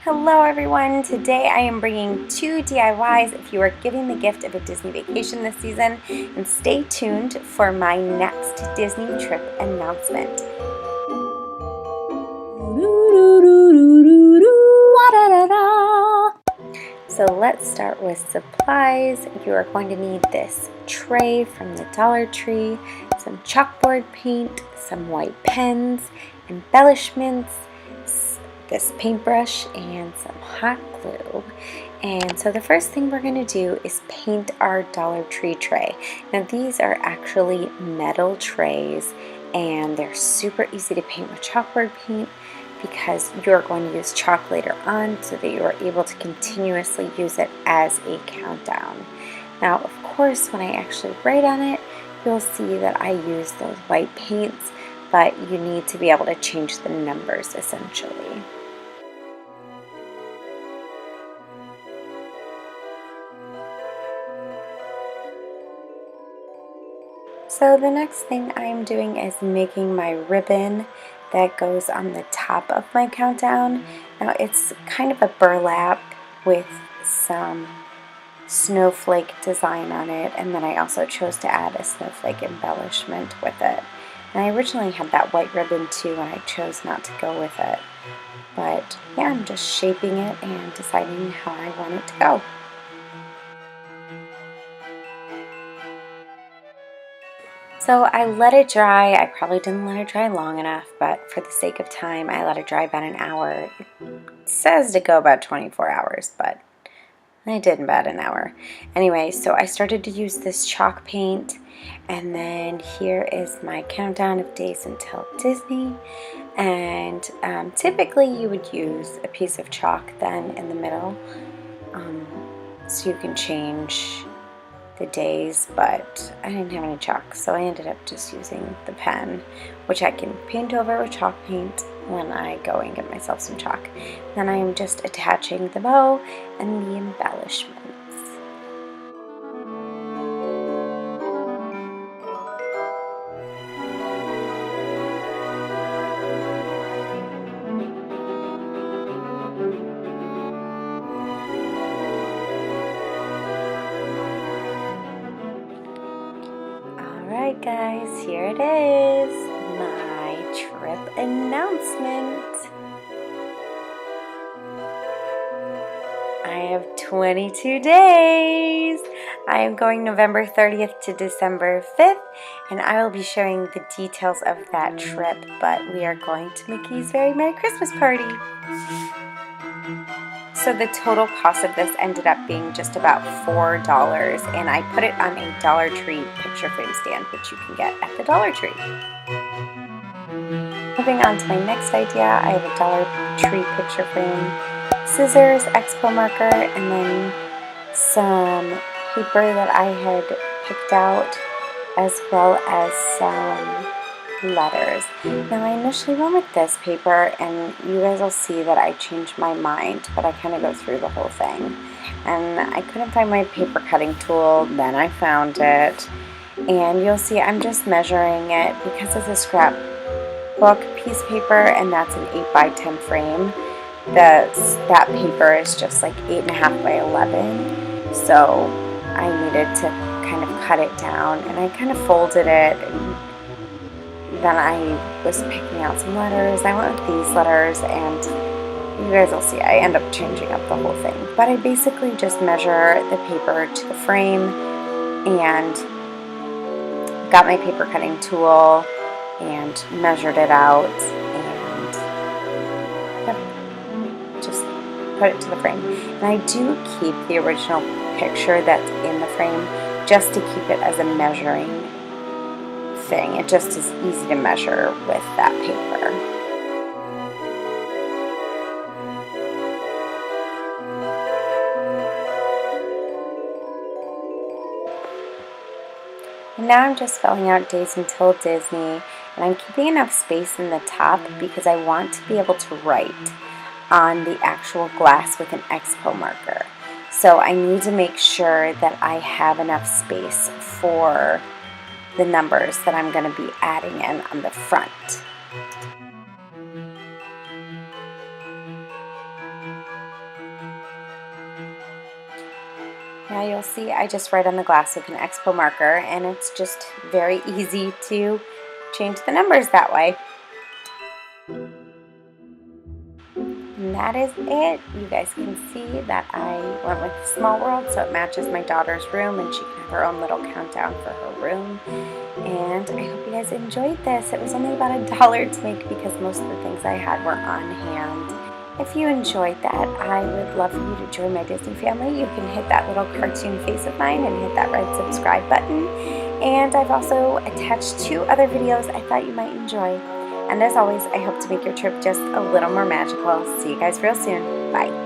Hello everyone! Today I am bringing 2 DIYs if you are giving the gift of a Disney vacation this season, and stay tuned for my next Disney trip announcement. So let's start with supplies. You are going to need this tray from the Dollar Tree, some chalkboard paint, some white pens, embellishments, this paintbrush, and some hot glue. And so the first thing we're going to do is paint our Dollar Tree tray. Now these are actually metal trays and they're super easy to paint with chalkboard paint because you're going to use chalk later on so that you are able to continuously use it as a countdown. Now of course when I actually write on it, you'll see that I use those white paints, but you need to be able to change the numbers essentially. So the next thing I'm doing is making my ribbon that goes on the top of my countdown. Now it's kind of a burlap with some snowflake design on it, and then I also chose to add a snowflake embellishment with it. And I originally had that white ribbon too, and I chose not to go with it. But yeah, I'm just shaping it and deciding how I want it to go. So I let it dry. I probably didn't let it dry long enough, but for the sake of time, I let it dry about an hour. It says to go about 24 hours, but I did in about an hour. Anyway, so I started to use this chalk paint, and then here is my countdown of days until Disney. And typically you would use a piece of chalk then in the middle, so you can change the days, but I didn't have any chalk, so I ended up just using the pen, which I can paint over with chalk paint when I go and get myself some chalk. Then I am just attaching the bow and the embellishments. Alright guys, here it is, my trip announcement. I have 22 days. I am going November 30th to December 5th, and I will be sharing the details of that trip, but we are going to Mickey's Very Merry Christmas Party. So the total cost of this ended up being just about $4, and I put it on a Dollar Tree picture frame stand, which you can get at the Dollar Tree. Moving on to my next idea, I have a Dollar Tree picture frame, scissors, Expo marker, and then some paper that I had picked out, as well as some letters. Now I initially went with this paper, and you guys will see that I changed my mind, but I kind of go through the whole thing. And I couldn't find my paper cutting tool, then I found it, and you'll see I'm just measuring it because it's a scrapbook piece paper, and that's an 8 by 10 frame. That paper is just like 8.5 by 11, so I needed to kind of cut it down, and I kind of folded it, and then I was picking out some letters. I went with these letters, and you guys will see I end up changing up the whole thing. But I basically just measure the paper to the frame and got my paper cutting tool and measured it out, and just put it to the frame. And I do keep the original picture that's in the frame just to keep it as a measuring thing. It just is easy to measure with that paper. And now I'm just filling out days until Disney, and I'm keeping enough space in the top because I want to be able to write on the actual glass with an Expo marker. So I need to make sure that I have enough space for the numbers that I'm going to be adding in on the front. Now you'll see I just write on the glass with an Expo marker, and it's just very easy to change the numbers that way. And that is it. You guys can see that I went with Small World, so it matches my daughter's room, and she can have her own little countdown for her room. And I hope you guys enjoyed this. It was only about $1 to make because most of the things I had were on hand. If you enjoyed that, I would love for you to join my Disney family. You can hit that little cartoon face of mine and hit that red subscribe button. And I've also attached 2 other videos I thought you might enjoy. And as always, I hope to make your trip just a little more magical. See you guys real soon. Bye.